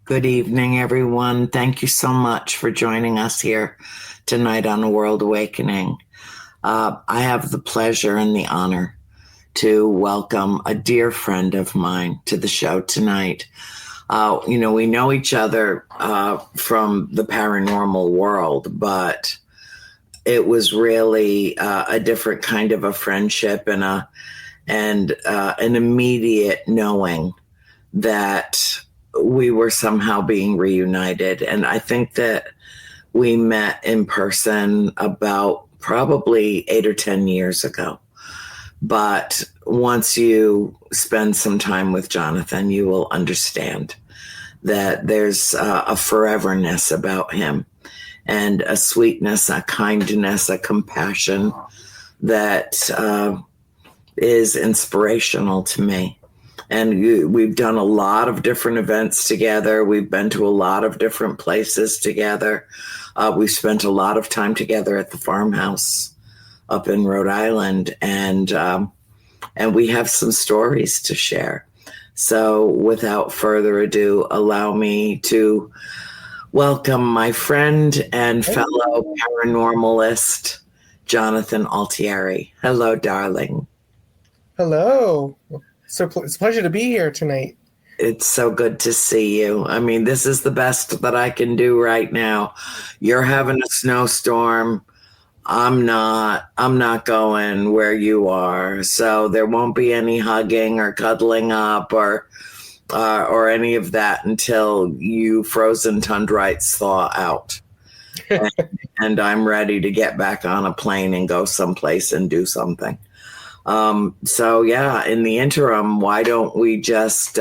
Good evening, everyone. Thank you so much for joining us here tonight on A World Awakening. I have the pleasure and the honor to welcome a dear friend of mine to the show tonight. We know each other from the paranormal world, but it was really a different kind of a friendship and an immediate knowing that we were somehow being reunited. And I think that we met in person about probably 8 or 10 years ago. But once you spend some time with Jonathan, you will understand that there's a foreverness about him and a sweetness, a kindness, a compassion that is inspirational to me. And we've done a lot of different events together. We've been to a lot of different places together. We've spent a lot of time together at the farmhouse up in Rhode Island, and we have some stories to share. So without further ado, allow me to welcome my friend and fellow paranormalist, Jonathan Altieri. Hello, darling. Hello. So it's a pleasure to be here tonight. It's so good to see you. I mean, this is the best that I can do right now. You're having a snowstorm. I'm not going where you are. So there won't be any hugging or cuddling up or any of that until you frozen tundrites thaw out. and I'm ready to get back on a plane and go someplace and do something. So yeah, in the interim, why don't we just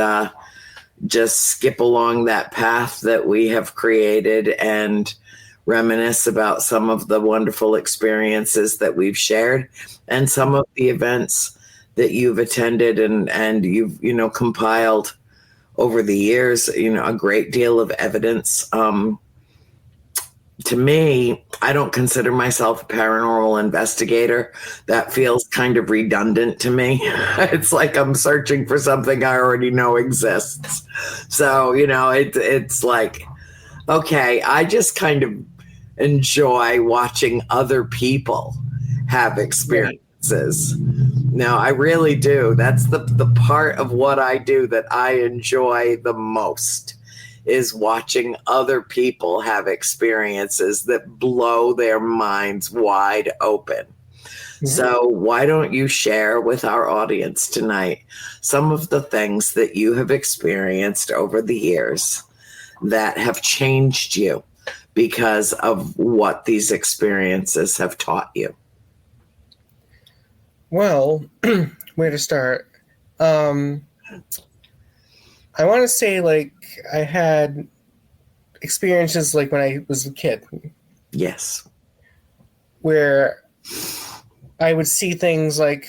skip along that path that we have created and reminisce about some of the wonderful experiences that we've shared and some of the events that you've attended and you've, compiled over the years, a great deal of evidence. To me, I don't consider myself a paranormal investigator. That feels kind of redundant to me. It's like I'm searching for something I already know exists. So, it's like, okay, I just kind of enjoy watching other people have experiences. No, I really do. That's the part of what I do that I enjoy the most, is watching other people have experiences that blow their minds wide open. Mm-hmm. So why don't you share with our audience tonight some of the things that you have experienced over the years that have changed you because of what these experiences have taught you? Well, where to start? I want to say, I had experiences like when I was a kid. Yes. Where I would see things like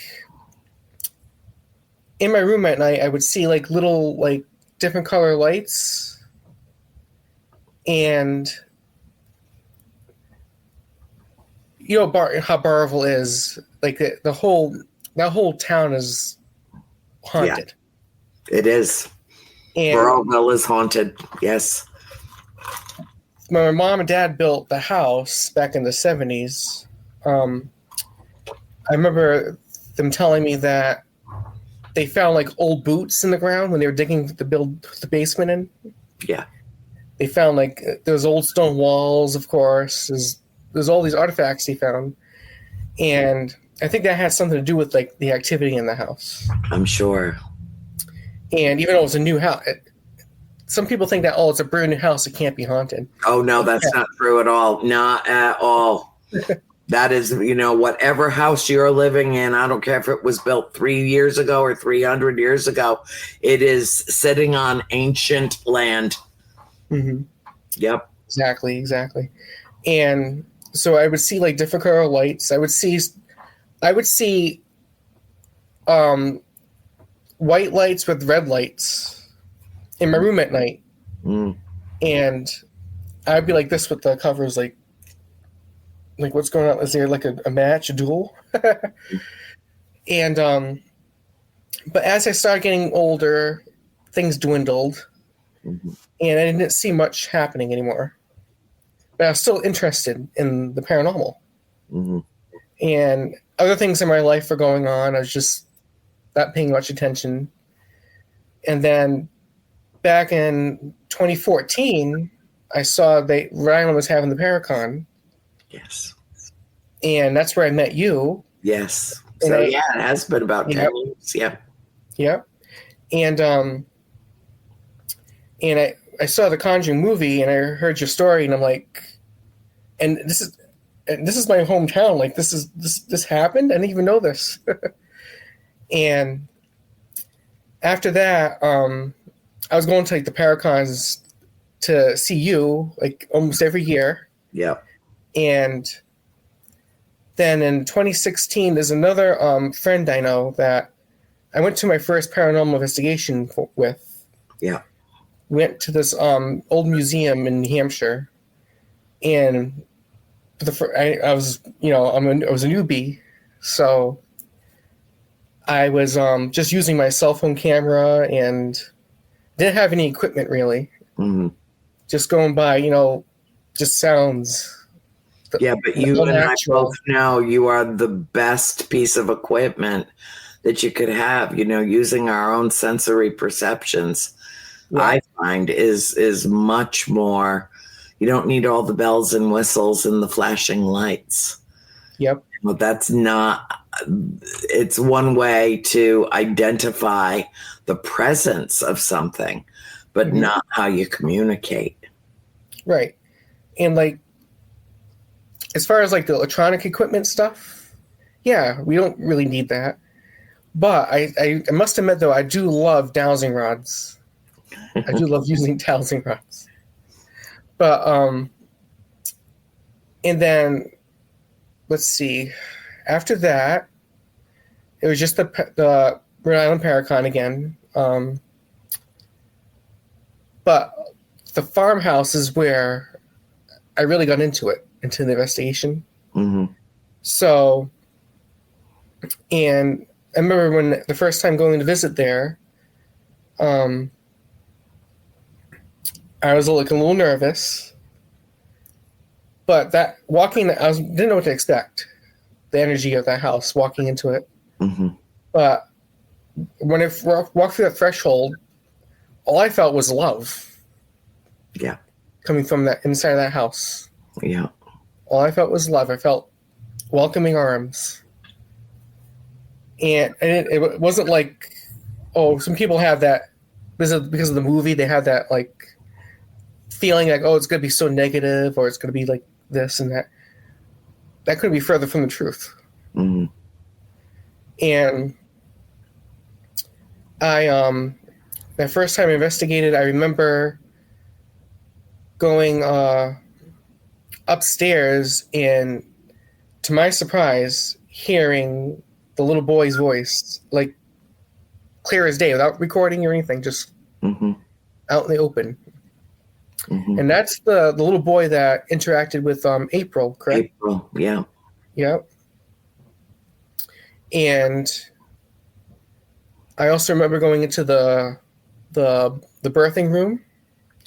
in my room at night, I would see little different color lights, and how Barville is, that whole town is haunted. Yeah, it is. Barville is haunted. Yes. When my mom and dad built the house back in the 70s, I remember them telling me that they found old boots in the ground when they were digging to build the basement in. Yeah. They found those old stone walls, of course. There's all these artifacts they found. And I think that had something to do with the activity in the house. I'm sure. And even though it's a new house, some people think that, it's a brand new house, it can't be haunted. Oh, no, that's not true at all. Not at all. That is, whatever house you're living in, I don't care if it was built 3 years ago or 300 years ago, it is sitting on ancient land. Mm-hmm. Yep. Exactly. And so I would see different color lights. I would see white lights with red lights in my room at night. Mm. And I'd be like this with the covers, what's going on? Is there a match, a duel? And but as I started getting older, things dwindled. Mm-hmm. and I didn't see much happening anymore. But I was still interested in the paranormal. Mm-hmm. And other things in my life were going on. I was just not paying much attention. And then back in 2014, I saw Rhode Island was having the Paracon, Yes. and that's where I met you. Yes. And So yeah, it has been about yep, 10 years. Yep. yep. And I saw the Conjuring movie, and I heard your story, and I'm like, and this is my hometown. Like this happened. I didn't even know this. And after that, I was going to like the Paracons to see you like almost every year. Yep. And then in 2016, there's another friend I know that I went to my first paranormal investigation with. Yeah. Went to this old museum in New Hampshire, and I was I was a newbie, so I was just using my cell phone camera and didn't have any equipment really. Mm-hmm. Just going by, just sounds. Yeah, but you and I both know you are the best piece of equipment that you could have. Using our own sensory perceptions, Yeah. I find is much more. You don't need all the bells and whistles and the flashing lights. Yep. But that's not. It's one way to identify the presence of something, but Mm-hmm. not how you communicate. Right. And like, as far as like the electronic equipment stuff, yeah, we don't really need that. But I must admit though, I do love dowsing rods. I do love using dowsing rods. But and then let's see. After that, it was just the Rhode Island Paracon again. But the farmhouse is where I really got into the investigation. Mm-hmm. So, and I remember when the first time going to visit there, I was like a little nervous, but that walking, didn't know what to expect. The energy of that house, walking into it. Mm-hmm. But when I walked through that threshold, all I felt was love. Yeah. Coming from that inside of that house. Yeah. All I felt was love. I felt welcoming arms. And it wasn't like, oh, some people have that because of the movie. They have that like feeling like, oh, it's going to be so negative, or it's going to be like this and that. That couldn't be further from the truth. Mm-hmm. And the first time I investigated, I remember going upstairs and, to my surprise, hearing the little boy's voice, like clear as day, without recording or anything, just Mm-hmm. out in the open. Mm-hmm. And that's the little boy that interacted with April, correct? April, yeah. Yep. And I also remember going into the birthing room.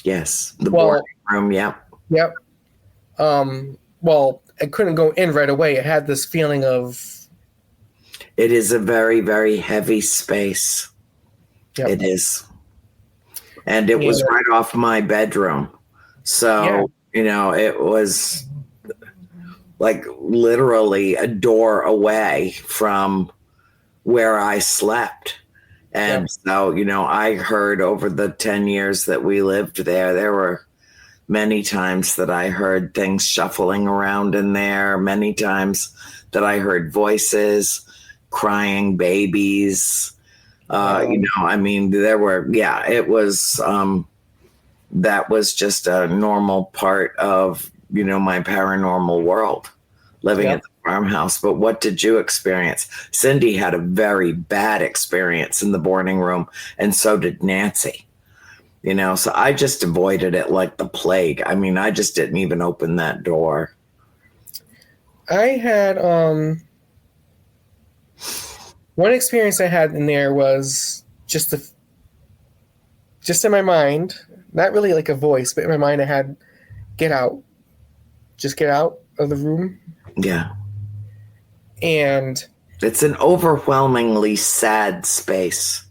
Yes, the boarding room, yeah. Yep. Well, I couldn't go in right away. It had this feeling of... It is a very, very heavy space. Yep. It is. And it was right off my bedroom. So, it was like literally a door away from where I slept. And so, I heard over the 10 years that we lived there were many times that I heard things shuffling around in there, many times that I heard voices, crying babies. There were, it was, that was just a normal part of, my paranormal world, living at the farmhouse. But what did you experience? Cindy had a very bad experience in the boarding room, and so did Nancy. So I just avoided it like the plague. I mean, I just didn't even open that door. I had one experience I had in there was just in my mind. not really like a voice, but in my mind I had, "Get out, just get out of the room." Yeah. And It's an overwhelmingly sad space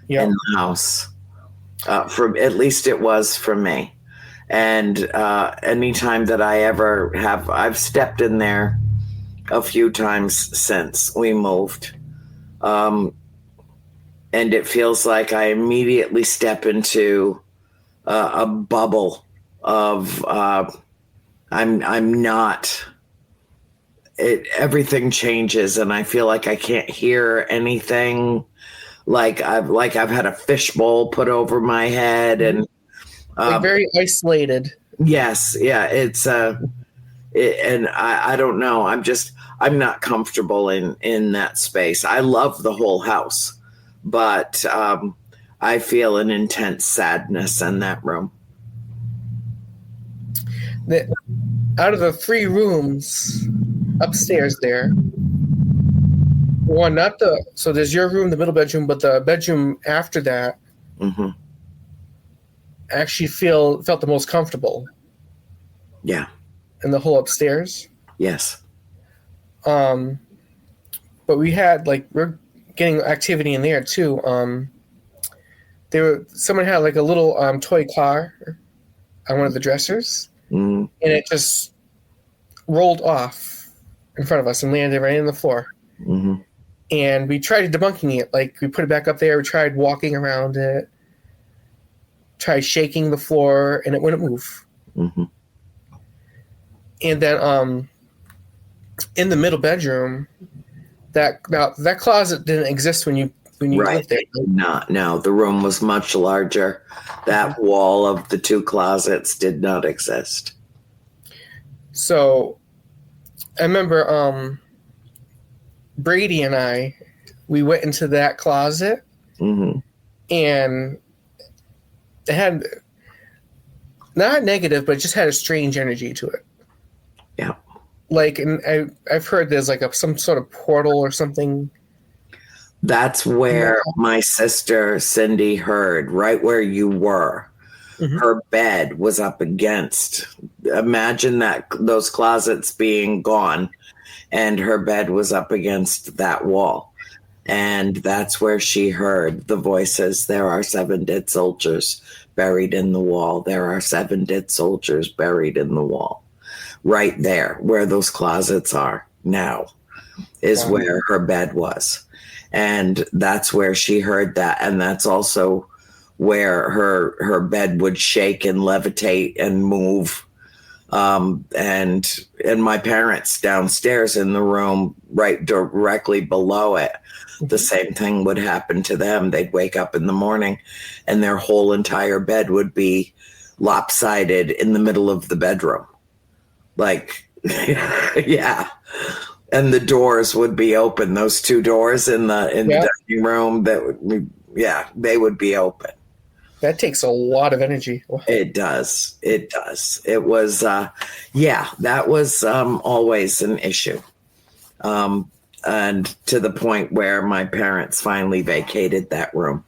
in yeah, the house. For at least it was for me. And anytime that I've stepped in there a few times since we moved. And it feels like I immediately step into a bubble of I'm not. Everything changes, and I feel like I can't hear anything. Like I've had a fishbowl put over my head, and like very isolated. yes, yeah, and I don't know. I'm not comfortable in that space. I love the whole house, but I feel an intense sadness in that room. That out of the 3 rooms upstairs there, one not the so there's your room, the middle bedroom, but the bedroom after that Hmm. actually felt the most comfortable Yeah. in the whole upstairs. Yes. Um, but we're getting activity in there too. Someone had like a little toy car on one of the dressers, Mm-hmm. and it just rolled off in front of us and landed right in the floor. Mm-hmm. And we tried debunking it. Like we put it back up there. We tried walking around it, tried shaking the floor, and it wouldn't move. Mm-hmm. And then in the middle bedroom, that closet didn't exist when you Right. lived there. No, the room was much larger. That wall of the 2 closets did not exist. So I remember Brady and we went into that closet, Mm-hmm. and it had not negative, but it just had a strange energy to it. Yeah. Like, and I've heard there's like some sort of portal or something. That's where my sister Cindy heard, right where you were. Mm-hmm. Her bed was up against. Imagine those closets being gone, and her bed was up against that wall. And that's where she heard the voices. There are 7 dead soldiers buried in the wall. There are 7 dead soldiers buried in the wall. Right there, where those closets are now, is Wow. where her bed was. And that's where she heard that. And that's also where her bed would shake and levitate and move. And my parents downstairs in the room, right directly below it, the same thing would happen to them. They'd wake up in the morning, and their whole entire bed would be lopsided in the middle of the bedroom. Like, yeah. And the doors would be open. Those 2 doors in the dining room, they would be open. That takes a lot of energy. It does. It was, that was always an issue. And to the point where my parents finally vacated that room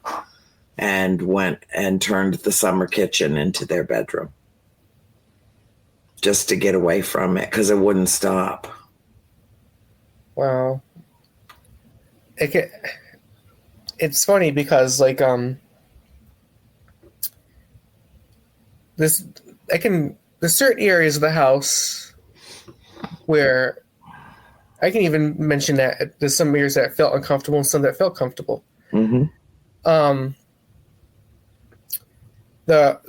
and went and turned the summer kitchen into their bedroom just to get away from it, because it wouldn't stop. Wow. It's funny because like there's certain areas of the house where I can even mention that there's some areas that felt uncomfortable and some that felt comfortable. Mm-hmm. The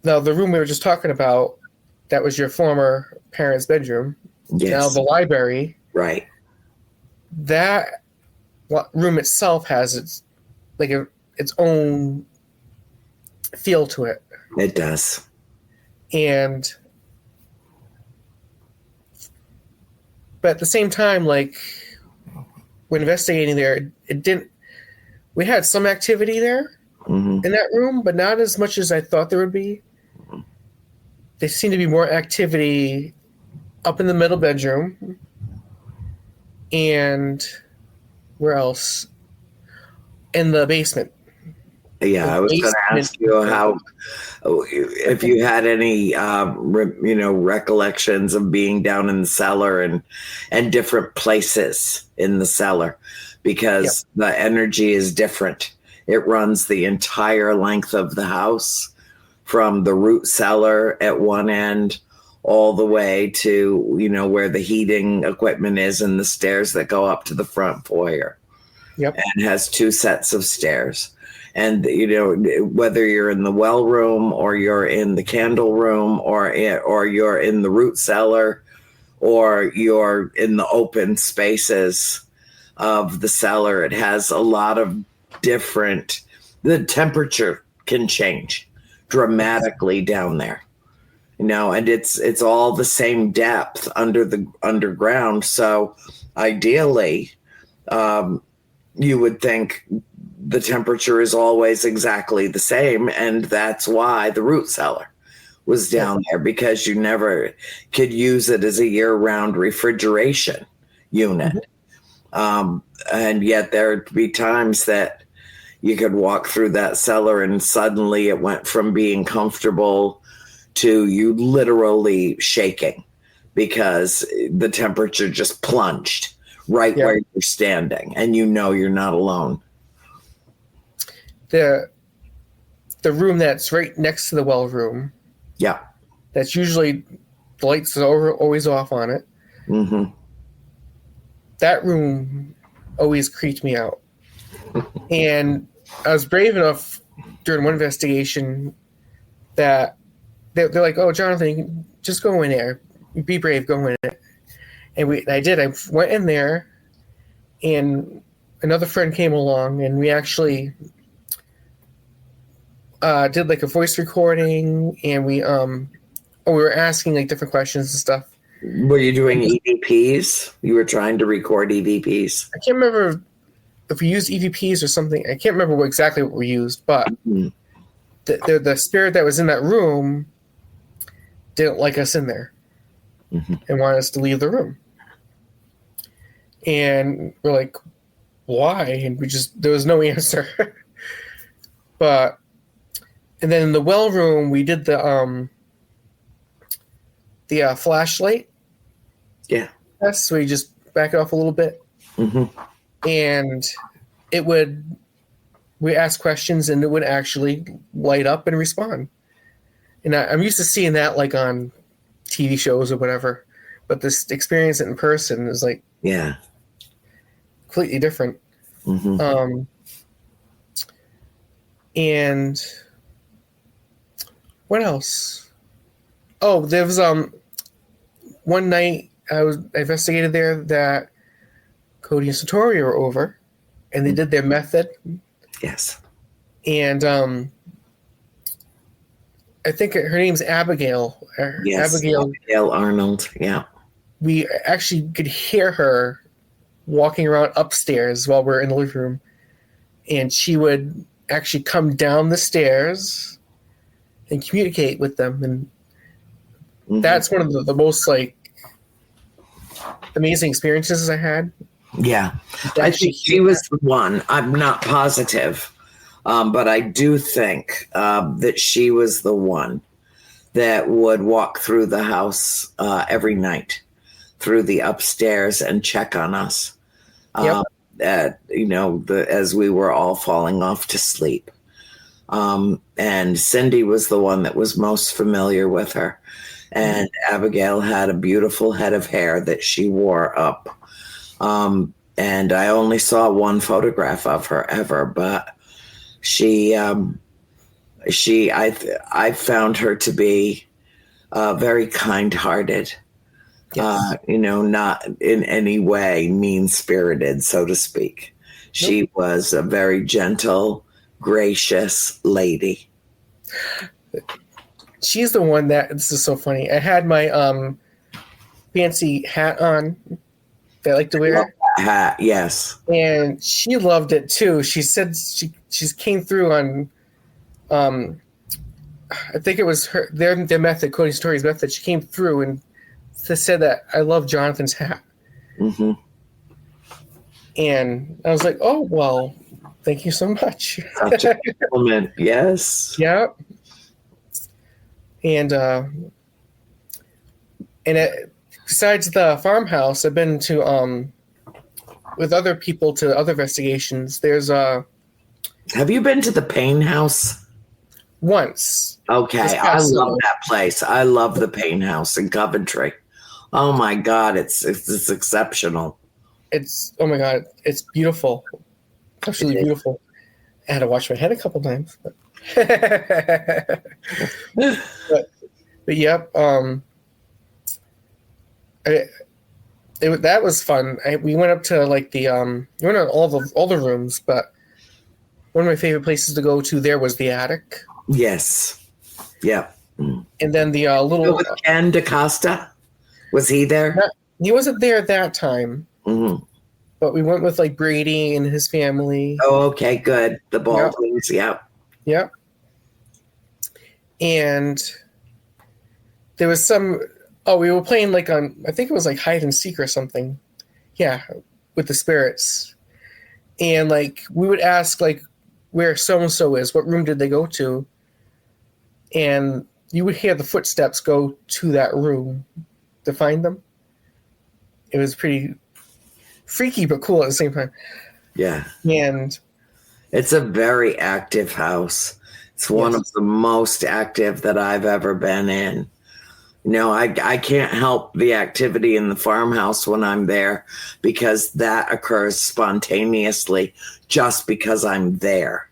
room we were just talking about, that was your former parents' bedroom. Yes. Now the library. Right. That room itself has its own feel to it. It does. But at the same time, like when investigating there, we had some activity there in that room, but not as much as I thought there would be. There seemed to be more activity up in the middle bedroom. And where else? In the basement. Yeah, the I was going to basement. ask you how, if you had any, recollections of being down in the cellar and different places in the cellar, Yep. because the energy is different. It runs the entire length of the house from the root cellar at one end all the way to, where the heating equipment is and the stairs that go up to the front foyer. Yep. And has two sets of stairs. And whether you're in the well room or you're in the candle room or you're in the root cellar or you're in the open spaces of the cellar, it has a lot of different. The temperature can change dramatically down there, and it's all the same depth underground. So ideally, you would think the temperature is always exactly the same, and that's why the root cellar was down there, because you never could use it as a year-round refrigeration unit. And yet there'd be times that you could walk through that cellar and suddenly it went from being comfortable to you literally shaking because the temperature just plunged right where you're standing, and you're not alone. The room that's right next to the well room. Yeah. That's usually the lights are always off on it. Mm-hmm. That room always creeped me out. And I was brave enough during one investigation that they're like, "Oh, Jonathan, just go in there. Be brave, go in it." And I did. I went in there, and another friend came along, and we actually did like a voice recording, and we were asking like different questions and stuff. Were you doing EVPs? You were trying to record EVPs? I can't remember if we used EVPs or something. I can't remember exactly what we used, but the spirit that was in that room didn't like us in there and wanted us to leave the room. And we're like, why? And there was no answer. And then in the well room, we did the flashlight. Yeah. So we just back it off a little bit. And we ask questions and it would actually light up and respond. And I'm used to seeing that like on TV shows or whatever, but this experience it in person is like completely different. And what else? Oh, there was one night I investigated there that Cody and Satori were over, and they did their method. Yes. And I think her name's Abigail. Yes, Abigail Arnold. Yeah. We actually could hear her walking around upstairs while we're in the living room, and she would actually come down the stairs and communicate with them, and that's one of the most like amazing experiences I had. Yeah, I think she was the one. I'm not positive, but I do think that she was the one that would walk through the house every night, through the upstairs, and check on us. As we were all falling off to sleep. And Cindy was the one that was most familiar with her. And Abigail had a beautiful head of hair that she wore up. And I only saw one photograph of her ever, but I found her to be very kind-hearted. Yes. Not in any way mean-spirited, so to speak. She was a very gentle, gracious lady. She's the one that, this is so funny. I had my fancy hat on that I like to wear. Hat, yes. And she loved it too. She said she came through on I think it was their method, Cody Story's method. She came through and said that I love Jonathan's hat. And I was like, oh well, Thank you so much. Such a compliment. Yes. Yeah. And besides the farmhouse, I've been to with other people to other investigations. There's Have you been to the Pain House? once this Okay, I past love summer. that place. I love the Pain House in Coventry. Oh my God, it's exceptional. It's oh my god, it's beautiful, It absolutely is. beautiful. I had to wash my head a couple times, but but yep. I, that was fun. We went up to like we went on all the rooms, but one of my favorite places to go to there was the attic, Yes. Yeah. and then the Go little. with Ken DaCosta. Was he there? Not, he wasn't there at that time, Mhm. but we went with like Brady and his family. Oh, okay, good. The Yep, Baldwins. Yeah. yep. And there was some. Oh, we were playing like on. I think it was like hide and seek or something. Yeah, with the spirits, and like we would ask like where so and so is. What room did they go to? And you would hear the footsteps go to that room to find them. It was pretty freaky but cool at the same time. Yeah. And It's a very active house. It's one yes, of the most active that I've ever been in. You know, I can't help the activity in the farmhouse when I'm there because that occurs spontaneously just because I'm there.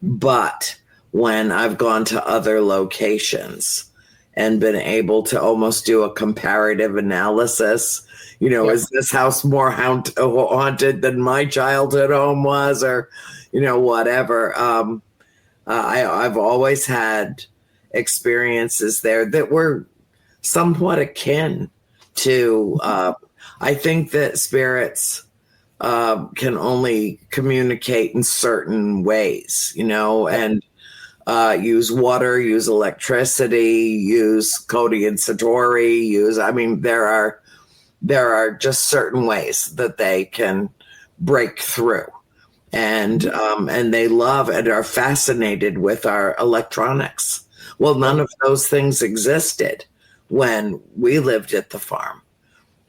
But when I've gone to other locations and been able to almost do a comparative analysis, you know, yeah, is this house more haunted than my childhood home was, or, you know, whatever. I've always had experiences there that were somewhat akin to, I think that spirits can only communicate in certain ways, you know, and use water, use electricity, use Cody and Satori, I mean, there are just certain ways that they can break through. And they love and are fascinated with our electronics. Well, none of those things existed when we lived at the farm,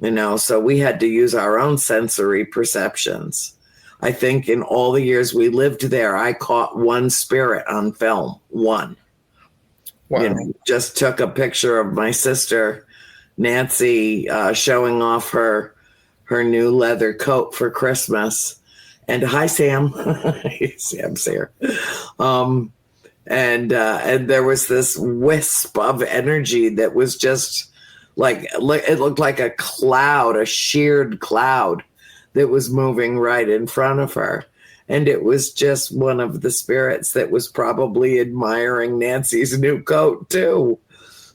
you know, so we had to use our own sensory perceptions. I think in all the years we lived there, I caught one spirit on film. One. You wow. know, just took a picture of my sister Nancy showing off her new leather coat for Christmas. And hi, Sam. Sam's here. Um, and there was this wisp of energy that was just like it looked like a cloud, a sheared cloud that was moving right in front of her. And it was just one of the spirits that was probably admiring Nancy's new coat too.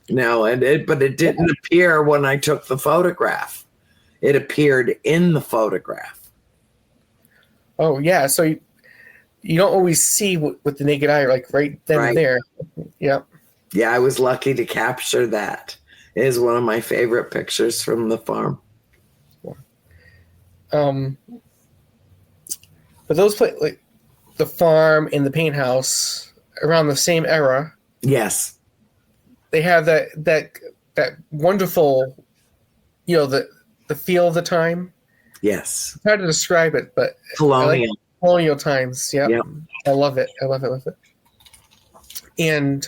No, but it didn't appear when I took the photograph. It appeared in the photograph. Oh yeah, so you don't always see with the naked eye, like right then Right. and there. Yep. Yeah, I was lucky to capture that. It is one of my favorite pictures from the farm. Um, but those like the farm and the paint house around the same era, Yes. they have that wonderful, the feel of the time. Yes. It's hard to describe it, but I like Colonial. colonial times. Yep. Yep. I love it. I love it. Love it. And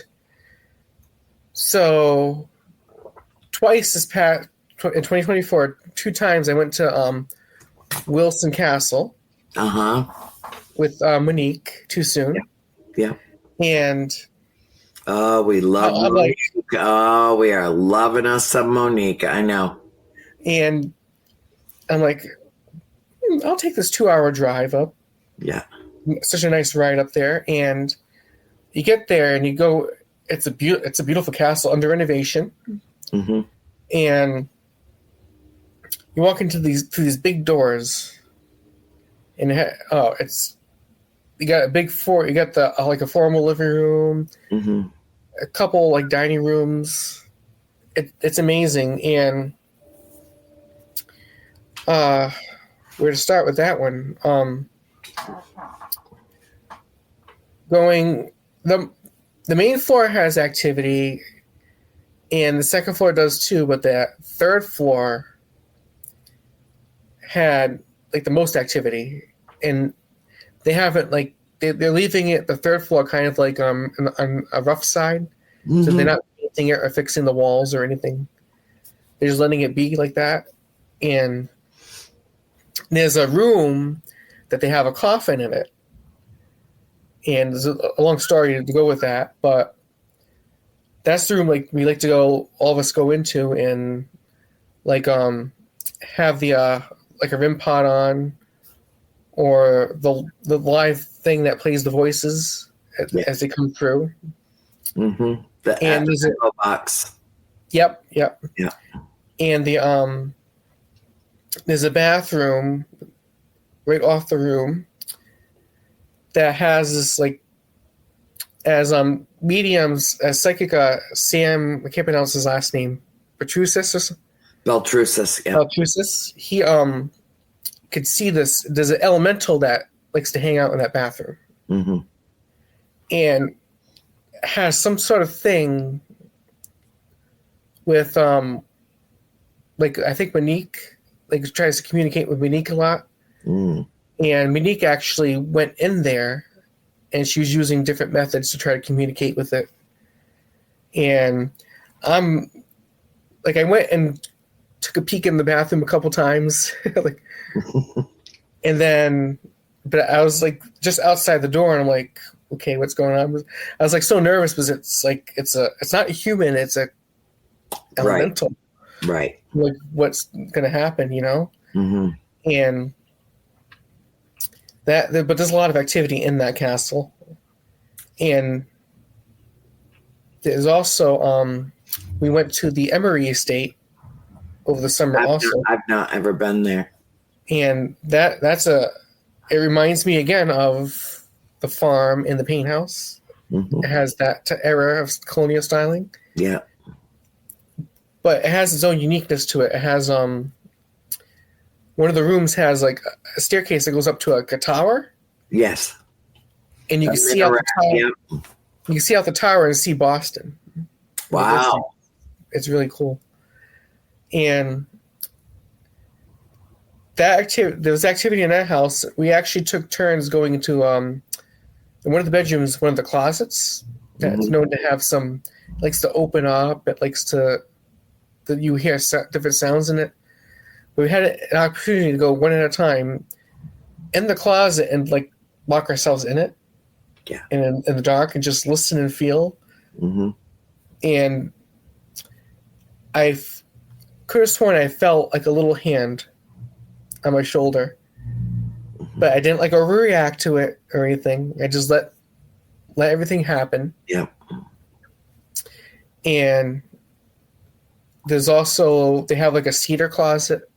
so twice this past in 2024, two times I went to Wilson Castle Uh-huh. with Monique too soon. Yeah. And Oh, we love I'm Monique. like, Oh, we are loving us some Monique. I know. and I'm like, I'll take this 2-hour drive up. Yeah. Such a nice ride up there. And you get there and you go, it's a beautiful castle under renovation. Mm-hmm. And you walk into through these big doors, and it's you got you got the like a formal living room, Mm-hmm. a couple like dining rooms. It's amazing. And where to start with that one? going the main floor has activity, and the second floor does too, but the third floor had like the most activity, and they haven't like they're leaving it the third floor kind of like on a rough side, so they're not painting it or fixing the walls or anything. They're just letting it be like that. And there's a room that they have a coffin in it, and there's a long story to go with that, but that's the room like we like to go, all of us go into, and like have the like a REM pod on, or the live thing that plays the voices as they come through. Mm-hmm. The And there's a box. Yep. Yeah. And there's a bathroom right off the room that has this like, as mediums, as psychic Sam, I can't pronounce his last name, Petrusis or something. Beltrusis, yeah. Beltrusis. He could see this. There's an elemental that likes to hang out in that bathroom, and has some sort of thing with like I think Monique like tries to communicate with Monique a lot, and Monique actually went in there, and she was using different methods to try to communicate with it. And I went and took a peek in the bathroom a couple times, like, and then, but I was like just outside the door, and I'm like, okay, what's going on? I was like so nervous because it's like it's not a human, it's a elemental, right? Like what's gonna happen, you know? And but there's a lot of activity in that castle, and there's also we went to the Emery estate over the summer. I've not ever been there, and it reminds me again of the farm in the paint house. It has that era of colonial styling, but it has its own uniqueness to it. It has one of the rooms has like a staircase that goes up to a tower. Yes, and you can see out the tower. You can see out the tower and see Boston. Wow, it's really cool. And there was activity in that house. We actually took turns going into in one of the bedrooms, one of the closets that's known to have some, likes to open up. It likes to, that you hear different sounds in it. But we had an opportunity to go one at a time in the closet and like lock ourselves in it. Yeah. And in the dark and just listen and feel. And I could have sworn I felt like a little hand on my shoulder, but I didn't like overreact to it or anything. I just let everything happen. Yeah. And there's also, they have like a cedar closet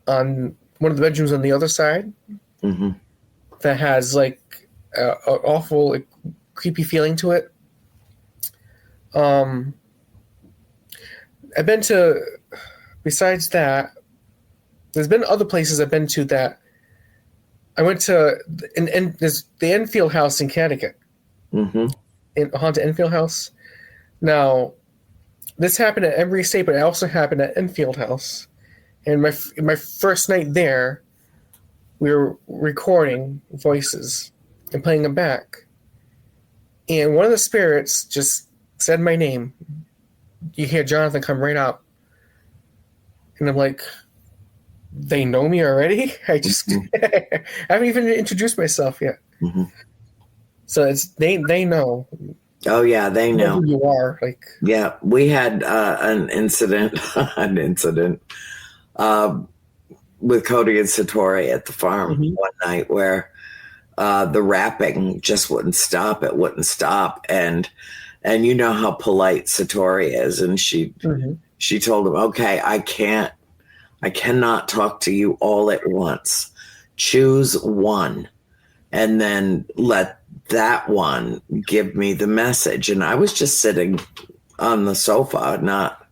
on one of the bedrooms on the other side that has like an awful, like, creepy feeling to it. I've been to, besides that, there's been other places I've been to that I went to, there's the Enfield House in Connecticut, in Haunted Enfield House. Now, this happened at Embry Estate, but it also happened at Enfield House. And my first night there, we were recording voices and playing them back. And one of the spirits just said my name. You hear Jonathan come right out. And I'm like, they know me already? I just I haven't even introduced myself yet. So it's they know. Oh yeah, they know who you are. Like, yeah, we had an incident with Cody and Satori at the farm one night where the rapping just wouldn't stop. It wouldn't stop, and you know how polite Satori is, and she told him, "Okay, I cannot talk to you all at once. Choose one, and then let that one give me the message." And I was just sitting on the sofa, not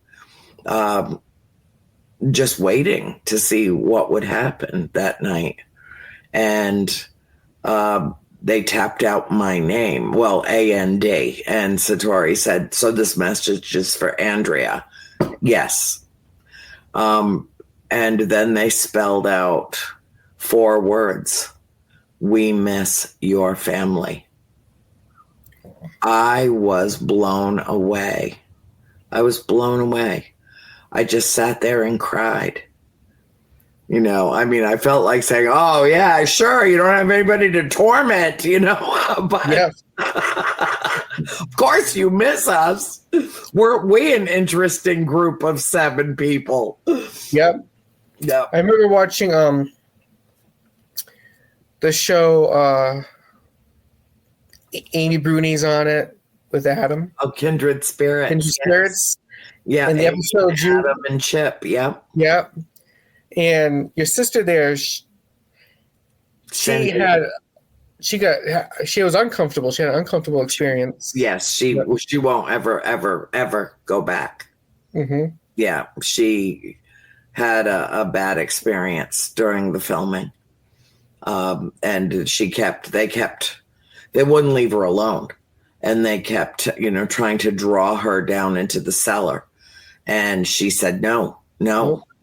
just waiting to see what would happen that night. And they tapped out my name. Well, A-N-D. And Satori said, so this message is for Andrea. Yes. And then they spelled out 4 words. We miss your family. I was blown away. I was blown away. I just sat there and cried. You know, I mean, I felt like saying, oh, yeah, sure, you don't have anybody to torment, you know, but Yes. of course you miss us. We're an interesting group of 7 people. Yep. Yeah. I remember watching the show Amy Bruni's on it with Adam. Oh, Kindred Spirits. Kindred Spirits. Yeah. In the episode, Adam and Chip. Yeah. Yep. And your sister there, she was uncomfortable. She had an uncomfortable experience. Yes, she won't ever go back. Mm-hmm. Yeah, she had a bad experience during the filming, and they wouldn't leave her alone, and they kept trying to draw her down into the cellar, and she said no.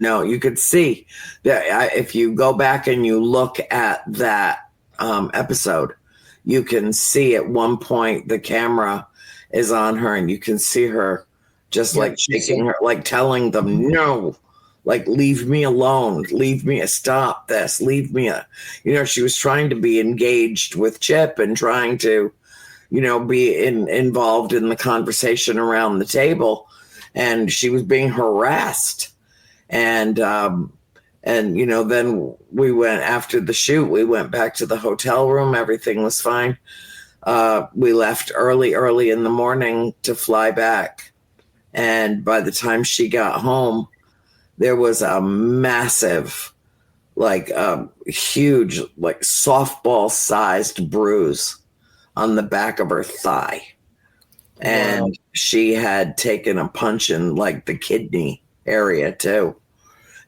You could see that if you go back and you look at that episode, you can see at one point the camera is on her and you can see her just like shaking her, like telling them, no, like, leave me alone, stop this, leave me. She was trying to be engaged with Chip and trying to, be involved in the conversation around the table. And she was being harassed. And then we went after the shoot, we went back to the hotel room. Everything was fine. We left early in the morning to fly back. And by the time she got home, there was a massive, huge, softball sized bruise on the back of her thigh. And wow. She had taken a punch in the kidney area too.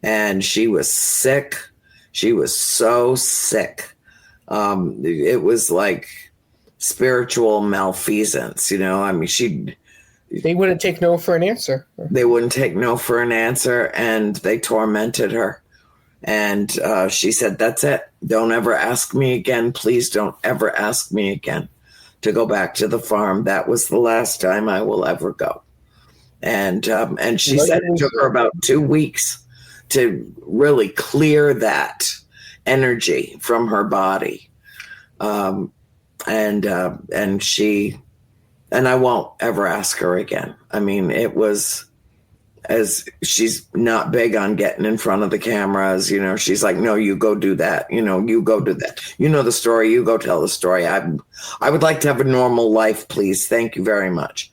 And she was sick. She was so sick. It was like spiritual malfeasance, they wouldn't take no for an answer. They wouldn't take no for an answer, and they tormented her. And she said, that's it. Don't ever ask me again. Please don't ever ask me again to go back to the farm. That was the last time I will ever go. And she said it took her about 2 weeks to really clear that energy from her body. And I won't ever ask her again. I mean, it was, as she's not big on getting in front of the cameras, she's like, no, you go do that. You go do that. The story, you go tell the story. I would like to have a normal life, please. Thank you very much.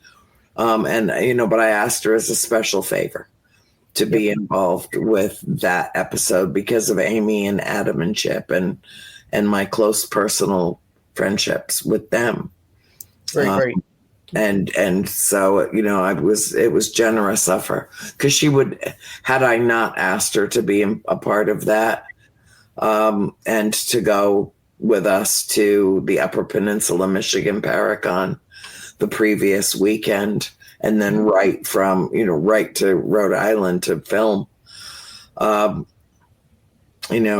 But I asked her as a special favor to be involved with that episode because of Amy and Adam and Chip and my close personal friendships with them. Great. And so, it was generous of her, because she would, had I not asked her to be a part of that, and to go with us to the Upper Peninsula, Michigan Paracon the previous weekend, and then right to Rhode Island to film,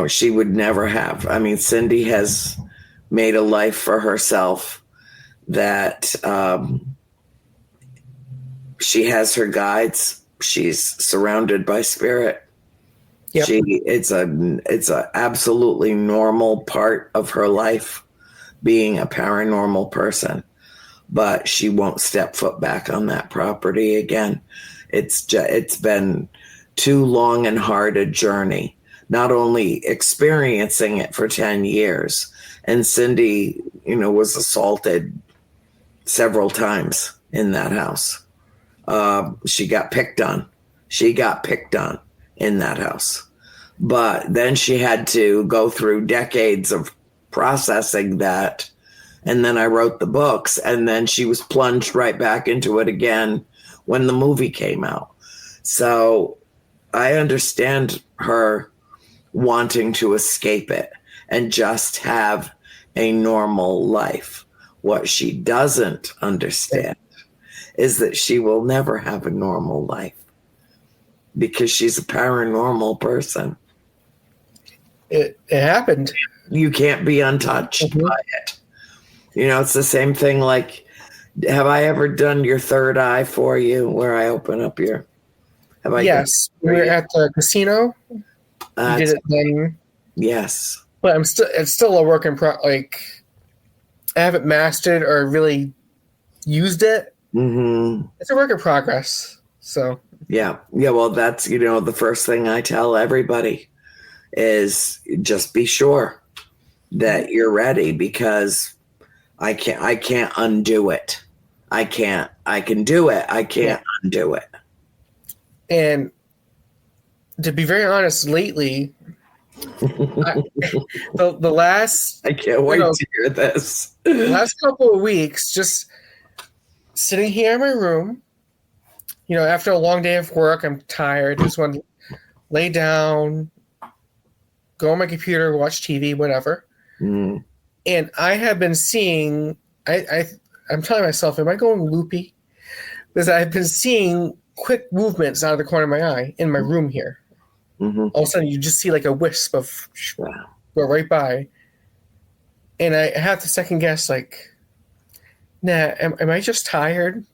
she would never have. I mean, Cindy has made a life for herself that she has her guides. She's surrounded by spirit. Yep. It's a absolutely normal part of her life, being a paranormal person, but she won't step foot back on that property again. It's been too long and hard a journey, not only experiencing it for 10 years. And Cindy, was assaulted several times in that house. She got picked on in that house. But then she had to go through decades of processing that. And then I wrote the books, and then she was plunged right back into it again when the movie came out. So I understand her wanting to escape it and just have a normal life. What she doesn't understand is that she will never have a normal life because she's a paranormal person. It happened. You can't be untouched by it. You know, it's the same thing like, have I ever done your third eye for you where I open up your... Have I? Yes, we were at the casino. You did it then. Yes. But it's still a work in like, I haven't mastered or really used it. Mm-hmm. It's a work in progress. So. Yeah. Well, that's, the first thing I tell everybody is just be sure that you're ready, because I can't undo it. I can do it. I can't undo it. And to be very honest, lately, the last... I can't wait to hear this. The last couple of weeks, just sitting here in my room, after a long day of work, I'm tired. Just want to lay down, go on my computer, watch TV, whatever. Mm. And I have been seeing, I'm telling myself, am I going loopy? Because I've been seeing quick movements out of the corner of my eye in my room here. Mm-hmm. All of a sudden, you just see like a wisp of go right by. And I have to second guess, like, nah, am I just tired?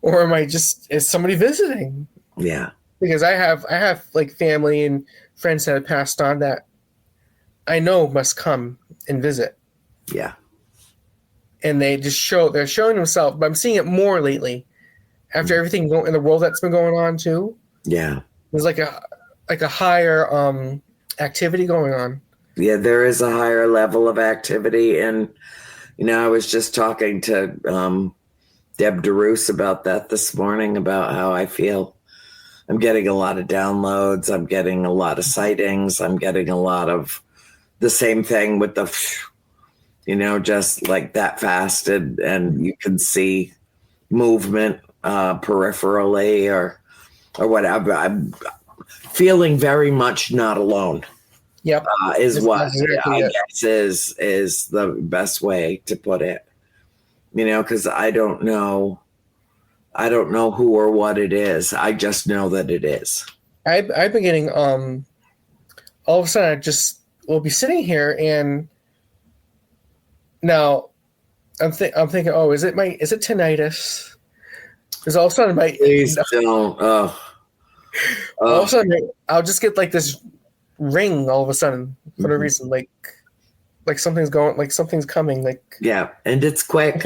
Or is somebody visiting? Yeah. Because I have like family and friends that have passed on that I know must come and visit. Yeah. And they're showing themselves, but I'm seeing it more lately after everything in the world that's been going on too. Yeah. There's like a higher activity going on. Yeah, there is a higher level of activity. And, I was just talking to Deb DeRoos about that this morning, about how I feel. I'm getting a lot of downloads. I'm getting a lot of sightings. I'm getting a lot of the same thing with the, just like that fast. And you can see movement peripherally or whatever. I'm feeling very much not alone. Yep. Is what I guess is the best way to put it. Because I don't know who or what it is. I just know that it is. I've been getting all of a sudden we'll be sitting here, and now I'm thinking, oh, is it tinnitus? Because all of a sudden please don't. All of a sudden I'll just get like this ring all of a sudden for no reason, like something's going, like something's coming, like and it's quick.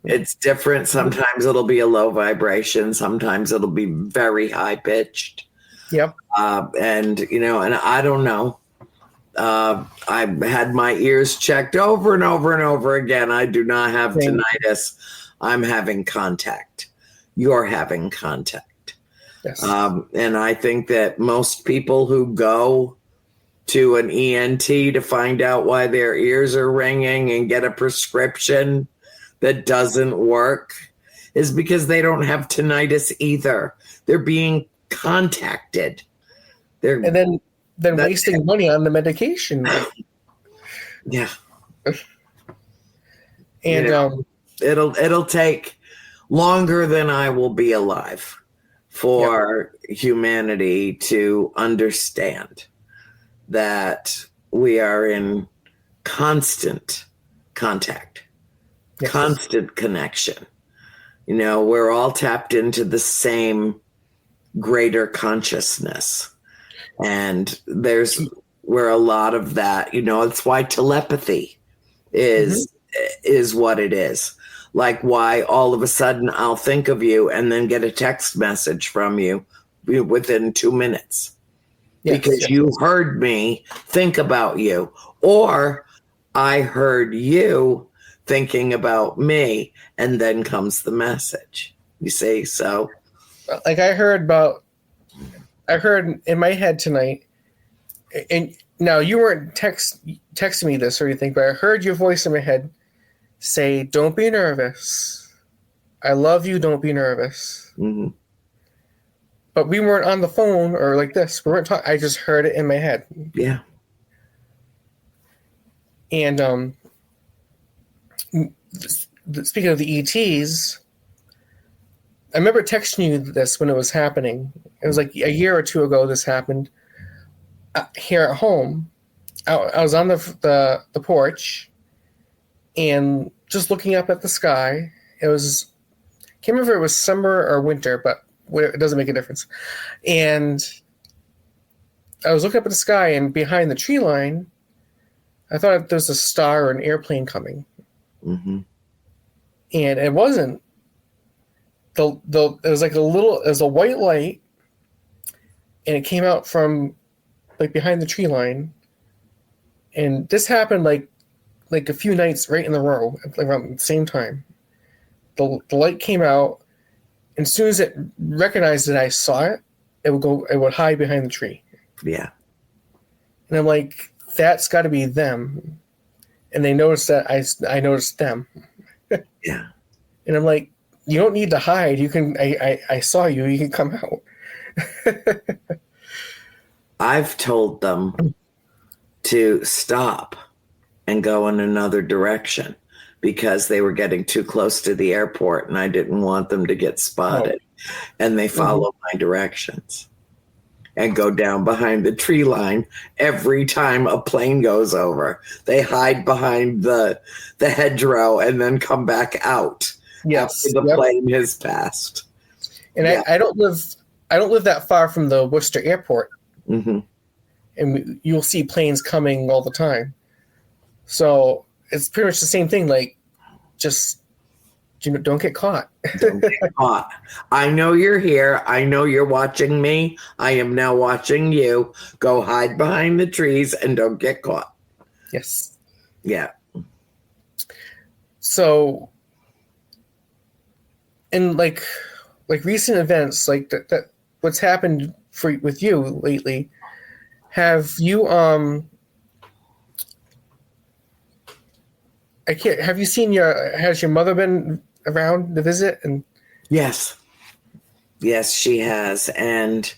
It's different. Sometimes it'll be a low vibration. Sometimes it'll be very high pitched. Yep. And and I don't know. I've had my ears checked over and over and over again. I do not have tinnitus. I'm having contact. You're having contact. Yes. And I think that most people who go to an ENT to find out why their ears are ringing and get a prescription that doesn't work is because they don't have tinnitus either. They're being contacted. And then wasting money on the medication. Yeah. And it'll take longer than I will be alive for humanity to understand that we are in constant contact, constant connection. We're all tapped into the same greater consciousness. And there's where a lot of that, it's why telepathy is what it is. Like why all of a sudden I'll think of you and then get a text message from you within 2 minutes. Because you heard me think about you, or I heard you thinking about me, and then comes the message. You see? So like I heard in my head tonight, and now you weren't texting me this or anything, but I heard your voice in my head say, "Don't be nervous. I love you. Don't be nervous." Mm-hmm. But we weren't on the phone or like this. We weren't talking. I just heard it in my head. Yeah. And speaking of the ETs, I remember texting you this when it was happening. It was like a year or two ago this happened here at home. I was on the porch and just looking up at the sky. It was, can't remember if it was summer or winter, but it doesn't make a difference. And I was looking up at the sky, and behind the tree line, I thought there was a star or an airplane coming. Mm-hmm. And it wasn't. It was like it was a white light, and it came out from like behind the tree line. And this happened like a few nights right in a row around the same time. The light came out, and as soon as it recognized that I saw it, it would hide behind the tree. Yeah. And I'm like, that's got to be them. And they noticed that I noticed them. Yeah. And I'm like, you don't need to hide. You can. I saw you. You can come out. I've told them to stop and go in another direction because they were getting too close to the airport, and I didn't want them to get spotted. Oh. And they follow my directions and go down behind the tree line every time a plane goes over. They hide behind the hedgerow and then come back out. Yes, after the plane has passed. And yeah. I don't live that far from the Worcester airport. Mm-hmm. And you'll see planes coming all the time. So it's pretty much the same thing. Like, just don't get caught. Don't get caught. I know you're here. I know you're watching me. I am now watching you. Go hide behind the trees and don't get caught. Yes. Yeah. So, in like recent events, like that what's happened with you lately, have you have you seen has your mother been around to visit? And yes, she has, and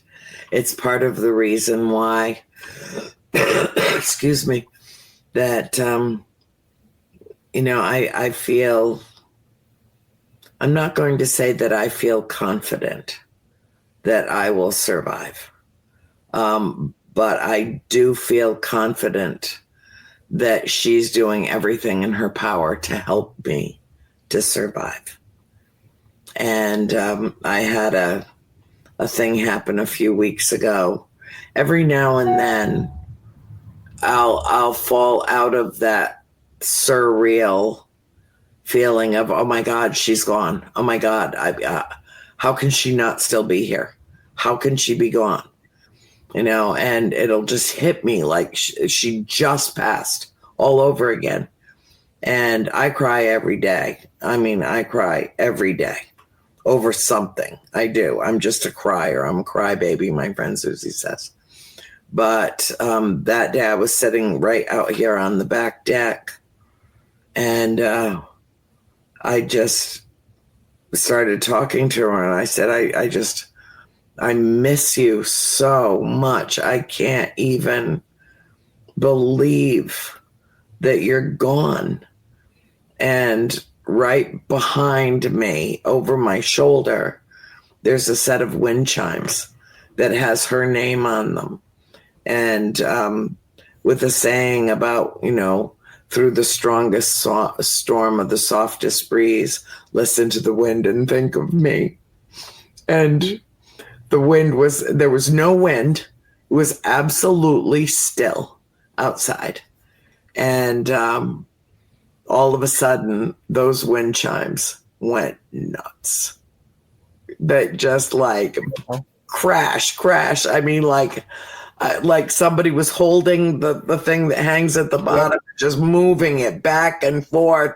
it's part of the reason why excuse me, that I feel, I'm not going to say that I feel confident that I will survive, but I do feel confident that she's doing everything in her power to help me to survive. And I had a thing happen a few weeks ago. Every now and then, I'll fall out of that surreal feeling of, oh my God, she's gone. Oh my God, how can she not still be here? How can she be gone? And it'll just hit me like she just passed all over again. And I cry every day. I mean, I cry every day over something. I do. I'm just a crier. I'm a crybaby, my friend Susie says. But that day I was sitting right out here on the back deck, and I just started talking to her, and I said, I miss you so much. I can't even believe that you're gone. And right behind me, over my shoulder, there's a set of wind chimes that has her name on them. And with a saying about, through the strongest storm of the softest breeze, listen to the wind and think of me. And there was no wind. It was absolutely still outside. And all of a sudden, those wind chimes went nuts. That just like crash. I mean, like somebody was holding the thing that hangs at the bottom, just moving it back and forth,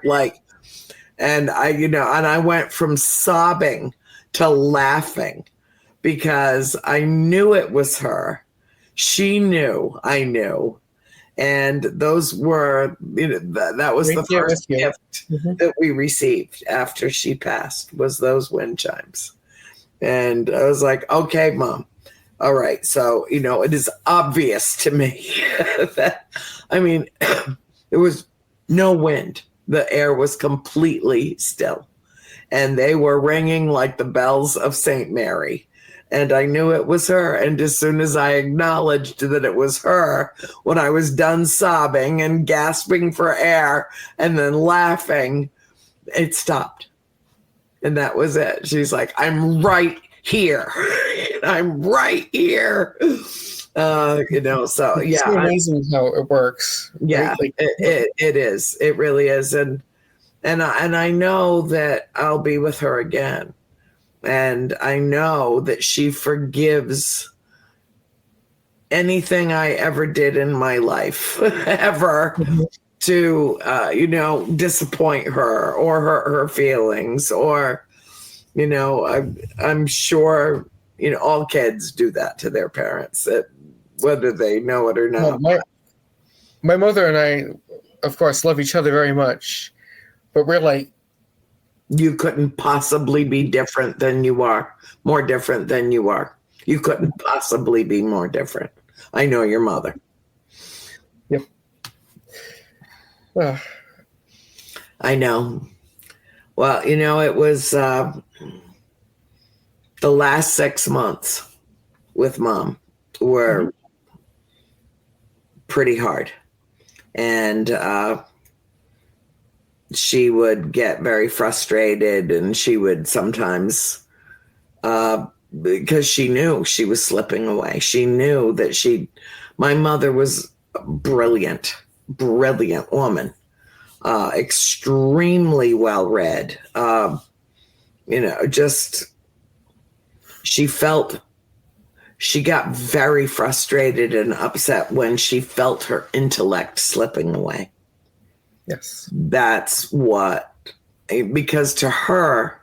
and I went from sobbing to laughing because I knew it was her. She knew, I knew. And those were, that was the first gift that we received after she passed, was those wind chimes. And I was like, okay, Mom. All right. So, it is obvious to me that, There was no wind. The air was completely still. And they were ringing like the bells of St. Mary. And I knew it was her. And as soon as I acknowledged that it was her, when I was done sobbing and gasping for air and then laughing, it stopped. And that was it. She's like, I'm right here. I'm right here. So yeah. It's amazing how it works. Yeah, Right? it is. It really is. And I know that I'll be with her again. And I know that she forgives anything I ever did in my life, ever, to, disappoint her or hurt her feelings. Or, I'm sure, all kids do that to their parents, whether they know it or not. My mother and I, of course, love each other very much. But we're like, you couldn't possibly be different than you are, more different than you are. You couldn't possibly be more different. I know your mother. Yep. I know. Well, it was the last 6 months with Mom were pretty hard. And she would get very frustrated, and she would sometimes, because she knew she was slipping away. She knew that my mother was a brilliant woman, extremely well-read. She got very frustrated and upset when she felt her intellect slipping away. Yes. Because to her,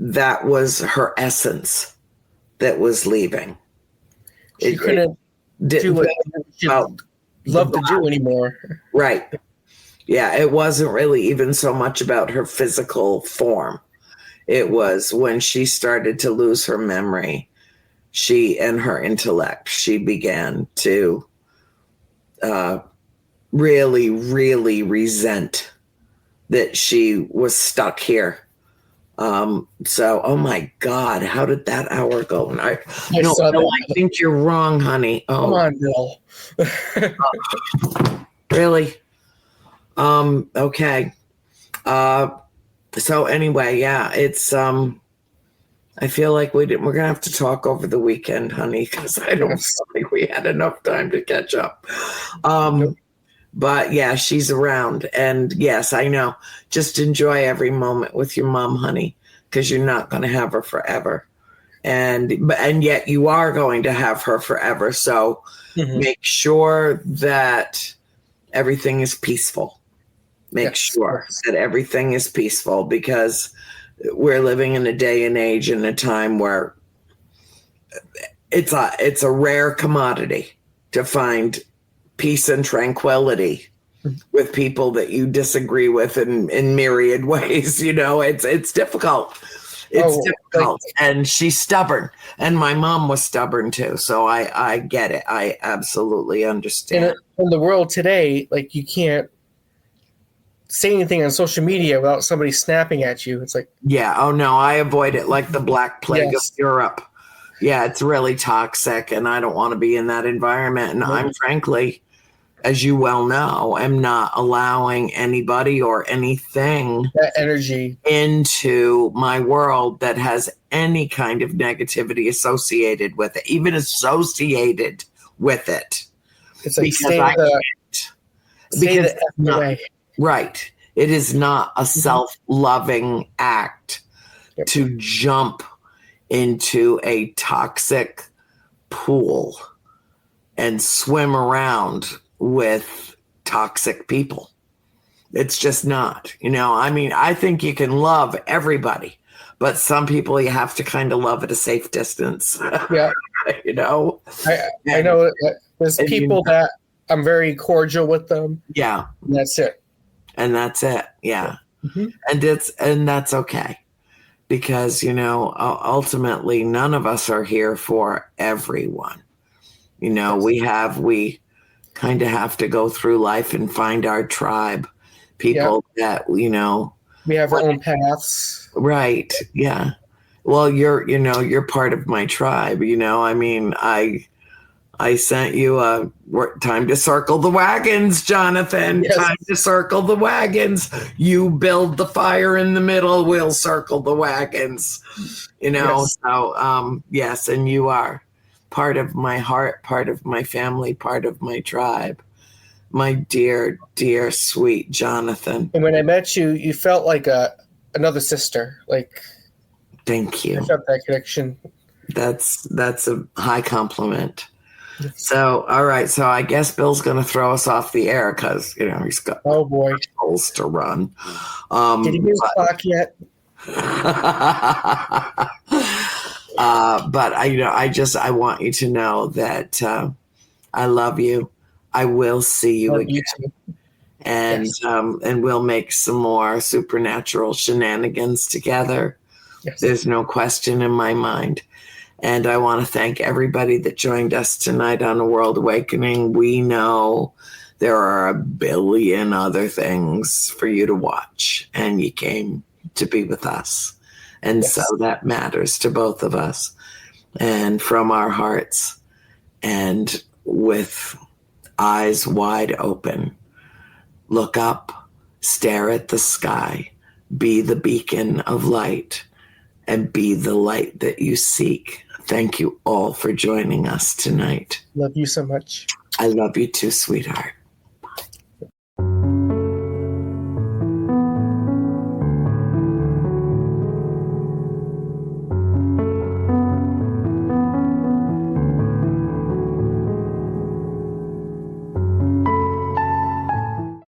that was her essence that was leaving. She couldn't do what she loved to do anymore. Right. Yeah, it wasn't really even so much about her physical form. It was when she started to lose her memory, and her intellect, she began to really, really resent that she was stuck here. Oh my God, how did that hour go? And I think you're wrong, honey. Oh, come on, Bill. Really? Okay. So anyway, yeah, it's I feel like we're gonna have to talk over the weekend, honey, because I don't think we had enough time to catch up. But yeah, she's around, and yes, I know. Just enjoy every moment with your mom, honey, because you're not going to have her forever, and yet you are going to have her forever. So make sure that everything is peaceful. Make sure that everything is peaceful, because we're living in a day and age and a time where it's a rare commodity to find peace and tranquility with people that you disagree with in myriad ways. It's difficult. It's difficult. And she's stubborn. And my mom was stubborn too. So I get it. I absolutely understand. In the world today, like, you can't say anything on social media without somebody snapping at you. It's like, yeah. Oh no, I avoid it like the Black Plague of Europe. Yeah, it's really toxic, and I don't want to be in that environment. And I'm frankly, as you well know, am not allowing anybody or anything, that energy, into my world that has any kind of negativity associated with it, even associated with it. It's like, stay the F away. Right. It is not a self-loving act to jump into a toxic pool and swim around with toxic people. It's just not. I think you can love everybody, but some people you have to kind of love at a safe distance. Yeah. I know that there's people that I'm very cordial with them. Yeah. And that's it. Yeah. And that's okay. Because, ultimately none of us are here for everyone. We kind of have to go through life and find our tribe, Yeah. people that, you know. We have our own paths. Right. Yeah. Well, you're part of my tribe, you know. I mean, I sent you a time to circle the wagons, Jonathan. Yes. Time to circle the wagons. You build the fire in the middle, we'll circle the wagons. You know, Yes. so yes, and you are part of my heart, part of my family, part of my tribe. My dear, dear, sweet Jonathan. And when I met you, you felt like another sister. Like, Thank you. I felt that connection. That's a high compliment. So, all right. So I guess Bill's going to throw us off the air because, you know, he's got goals to run. Did he get his clock yet? But I want you to know that I love you. I will see you again. And Yes. And we'll make some more supernatural shenanigans together. Yes. There's no question in my mind. And I want to thank everybody that joined us tonight on A World Awakening. We know there are a billion other things for you to watch, and you came to be with us. And Yes. so that matters to both of us. And from our hearts and with eyes wide open, look up, stare at the sky, be the beacon of light, and be the light that you seek. Thank you all for joining us tonight. Love you so much. I love you too, sweetheart.